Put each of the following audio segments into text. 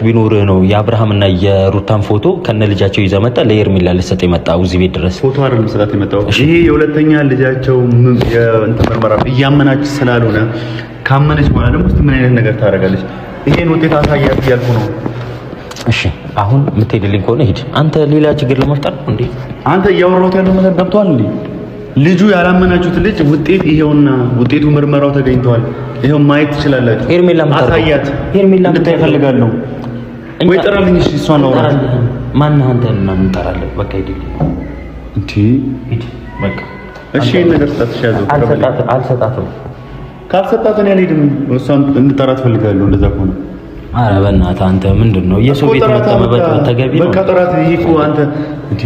ቢኖር ነው የአብርሃምና የሩታን ፎቶ ከነ ልጃቸው ይዘህ መጣ ለኤርሚላ ልሰጥ የመጣው እዚህ ቤት ድረስ ፎቶ አይደለም ሰጣት የመጣው ይሄ የሁለተኛ ልጃቸው የእንትን ምርመራ እያመናች ስላልሆነ ካመነች በኋላ ደግሞ ምን አይነት ነገር ታደርጋለች ይሄን ውጤት አሳያት እያልኩ ነው እሺ አሁን የምትሄድልኝ ከሆነ ሂድ አንተ ሌላ ችግር ለመፍጠር እንዴ አንተ እያወራሁት ያለው ነገር ገብቷል እንዴ ልጁ ያላመናችሁት ልጅ ውጤት ይሄውና ውጤቱ ምርመራው ተገኝቷል ይሄው ማየት ትችላላችሁ ኤርሚላ አሳያት ኤርሚላ እንድታይ ፈልጋለሁ ወይ ጥራልኝ እሺ እሷ ነው ማን አንተ እና እንጠራለን በቃ ሂድልኝ እንዴ ሂድ በቃ እሺ ነገር ተጣጣሻዘው አልሰጣትም ካልሰጣት እኔ አልሄድም እሷን እንድጠራት ፈልጋለሁ እንደዛ ከሆነ ኧረ በእናትህ አንተ ምንድነው የሰው ቤት መተመበት ተገቢ ነው በቃ ጥራት ይሄ አንተ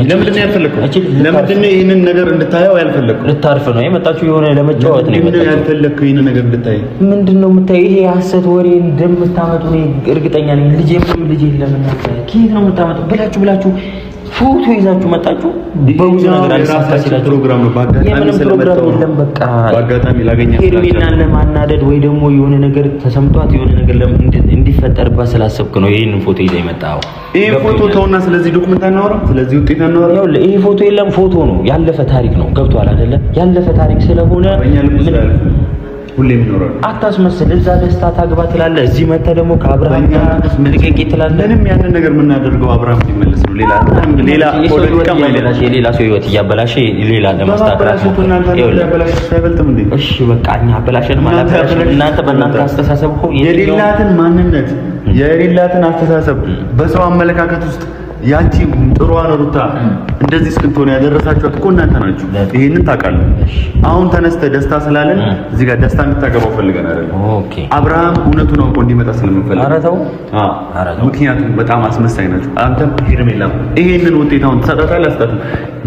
ለምንድን ነው ያልፈለከው ለምንድን ነው ይሄንን ነገር እንድታየው ያልፈለከው ልታርፍ ነው የመጣችው የሆነ ለመጫወት ነው የመጣችው ያልፈለከው ይሄንን ነገር እንድታይ ምንድነው የምታየው ይሄ ሐሰት ወሬ እንደምታመጡ ነው እርግጠኛ ነኝ ልጅ የለም ከየት ነው የምታመጡ ብላችሁ ፎቶ ይዛችሁ መጣችሁ በብዙ ነገር አልሳሳችላችሁ ፕሮግራም ነው ባጋጣሚ ስለመጣው በቃ ባጋጣሚ ላገኛት ሄርሜላን ለማናደድ ወይ ደግሞ የሆነ ነገር ተሰምቷት የሆነ ነገር እንዲፈጠርባት ስላሰብክ ነው ይሄንን ፎቶ ይዘህ የመጣው ይሄ ፎቶ ተውና ስለዚህ ዶክመንት አናወራም ስለዚህ ውጤት አናወራም ይሄ ፎቶ የለም ፎቶ ነው ያለፈ ታሪክ ነው ገብቷል አይደለ ያለፈ ታሪክ ስለሆነ ሁሌም ይኖራል አታስመስል እዛ ደስታ ታግባ ትላለህ እዚህ መተህ ደግሞ ከአብርሃም ጋር ምንድነው ትላለህ ምንም ያንን ነገር የምናደርገው አብርሃም ሊመለስ ነው ሌላ ፖለቲካ ማይለላሽ የሌላ ሰው ህይወት እያበላሽ ሌላ ለማስተካከል አይበልጥም እንዴ እሺ በቃ እኛ አበላሽን ማለት እናንተ በእናንተ አስተሳሰብ እኮ የሌላትን ማንነት የሌላትን አስተሳሰብ በሰው አመለካከት ውስጥ ያቺ ጥሩ ሩታ እንደዚህ እስክትሆን ያደረሳችኋት እኮ እናንተ ናችሁ ይሄንን ታውቃለህ አሁን ተነስተ ደስታ ስላለን እዚህ ጋር ደስታ እንድታገባው ፈልገን አይደለም ኦኬ አብርሃም እውነቱን አውቆ እንዲመጣ ስለምንፈልግ አረተው ምክንያቱም በጣም አስመሳይ ናችሁ አንተም ሄርሜላ ይሄንን ውጤት አሁን ተሰጣጣለህ አስጣጥም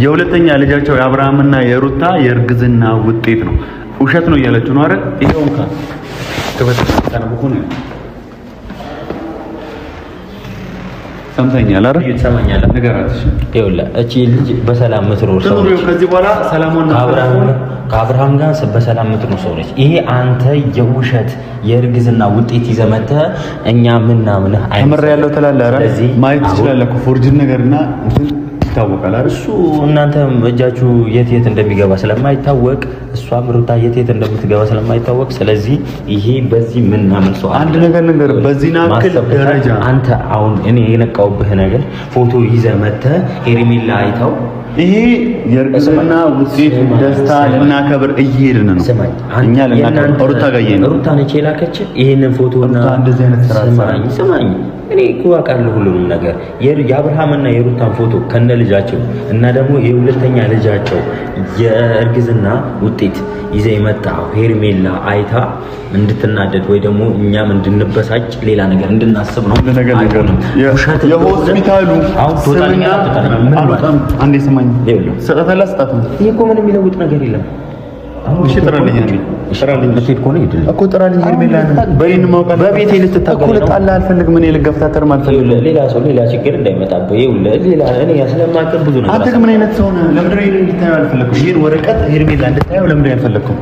የሁለተኛ ልጃቸው የአብርሃምና የሩታ የእርግዝና ውጤት ነው ውሸት ነው እያለችሁ ነው አይደል ይሄው እንካ ከበተሰጠነ በሆነ ሰምተኛል አይደል ይሰማኛል ነገራት እሺ ይኸውልህ እቺ ልጅ በሰላም ምትኖር ሰው ነች ከዚህ በኋላ ሰላሙን ከአብርሃም ጋር በሰላም ምትኖር ሰው ነች ይሄ አንተ የውሸት የእርግዝና ውጤት ይዘህ መተህ እኛ ምናምንህ አምር ያለው ተላላ አይደል ማየት ትችላለህ እኮ ፎርጅን ነገርና ይታወቃል አይደል እሱ እናንተ እጃችሁ የት እንደሚገባ ስለማይታወቅ እሷም ሩታ የት እንደምትገባ ስለማይታወቅ ስለዚህ ይሄ በዚህ ምናምን ሰው አንድ ነገር በዚህ ናክል ደረጃ አንተ አሁን እኔ የነቃውብህ ነገር ፎቶ ይዘህ መተህ ሄርሜላ አይታው ይሄ የእርግዝና ውጤት ደስታ ልናከብር እየሄድን ነው እኛ ለናከብር ሩታ ጋር እየሄድን ነው ሩታ ነች የላከች ይሄንን ፎቶና እንደዚህ አይነት ስራ ሰማኝ እኔ እኮ አውቃለሁ ሁሉንም ነገር የአብርሃምና የሩታን ፎቶ ከነ ልጃቸው እና ደግሞ የሁለተኛ ልጃቸው የእርግዝና ውጤት ይዘህ የመጣው ሄርሜላ አይታ እንድትናደድ ወይ ደግሞ እኛም እንድንበሳጭ ሌላ ነገር እንድናስብ ነው የሆስፒታሉ አሁን ቶታሊኛ አንዴ ሰማኝ ሰጣታላ ስጣት ይሄ እኮ ምንም የሚለውጥ ነገር የለም እሺ ጥራልኝ ልትሄድ ከሆነ ሂድልኝ እኮ ጥራልኝ ሄርሜላ በይን ማውቃለ በቤቴ ልትታገል እኮ ልጣላ አልፈልግም እኔ ልገፍታተር ማልፈልግ ሌላ ሰው ሌላ ችግር እንዳይመጣብህ ይኸውልህ ሌላ እኔ ስለማውቅ ብዙ ነገር አንተ ምን አይነት ሰው ነህ ለምንድን ነው እንድታየው አልፈለኩም ይሄን ወረቀት ሄርሜላ እንድታየው ለምንድን ነው ያልፈለኩም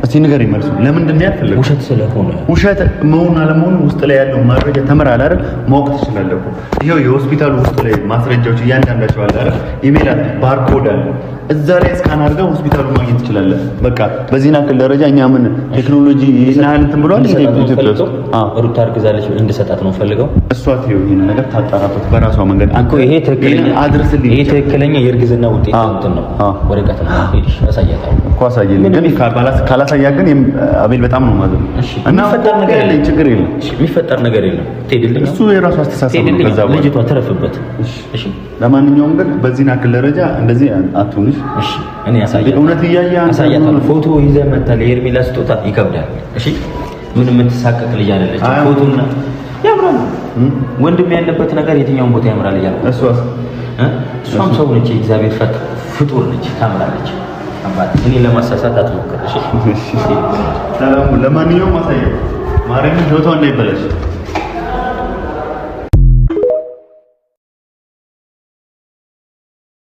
እስቲ ንገረኝ መልሱ ለምንድን ነው ያልፈለኩም ውሸት ስለሆነ ውሸት መሆን አለመሆኑ ውስጥ ላይ ያለው መረጃ ተመራል አይደል ማወቅ ትችላለህ ይሄው የሆስፒታሉ ውስጥ ላይ ማስረጃዎች እያንዳንዳቸው አለ አይደል ኢሜል ባርኮድ አለ እዛ ላይ ስካን አድርገው ሆስፒታሉ ማግኘት ትችላለህ በቃ በዚህ ናክል ደረጃ እኛ ምን ቴክኖሎጂ ይናል እንትን ብሏል ኢትዮጵያ ውስጥ ሩታ አርግዛለች እንድሰጣት ነው ፈልገው እሷ ትይው ይሄን ነገር ታጣራበት በራሷ መንገድ እኮ ይሄ ትክክለኛ የእርግዝና ውጤት እንትን ነው ወረቀት ነው ሄድሽ አሳያታለሁ እኮ አሳየልኝ ግን ካላሳያ ግን አቤል በጣም ነው ማለት እና የሚፈጠር ነገር የለም ችግር የለም የሚፈጠር ነገር የለም ትሄድልኝ እሱ የራሱ አስተሳሰብ ነው ከዛ በኋላ ልጅቷ ተረፍበት እሺ ለማንኛውም ግን በዚህ ናክል ደረጃ እንደዚህ አትሁንሽ እሺ እኔ አሳያለሁ እውነት አሳያታለሁ ፎቶ ይዘህ መጣል የሄርሜላ ስጦታ ይከብዳል እሺ ምንም የምትሳቀቅ ልጅ አይደለች ፎቶና ያምራል ወንድም ያለበት ነገር የትኛውን ቦታ ያምራል እያልኩ እሷም ሰው ነች እግዚአብሔር ፍጡር ነች ታምራለች አባት እኔ ለማሳሳት አትሞክር እሺ ለማንኛውም አሳያለሁ ማርያም ጆታው እንዳይበላሽ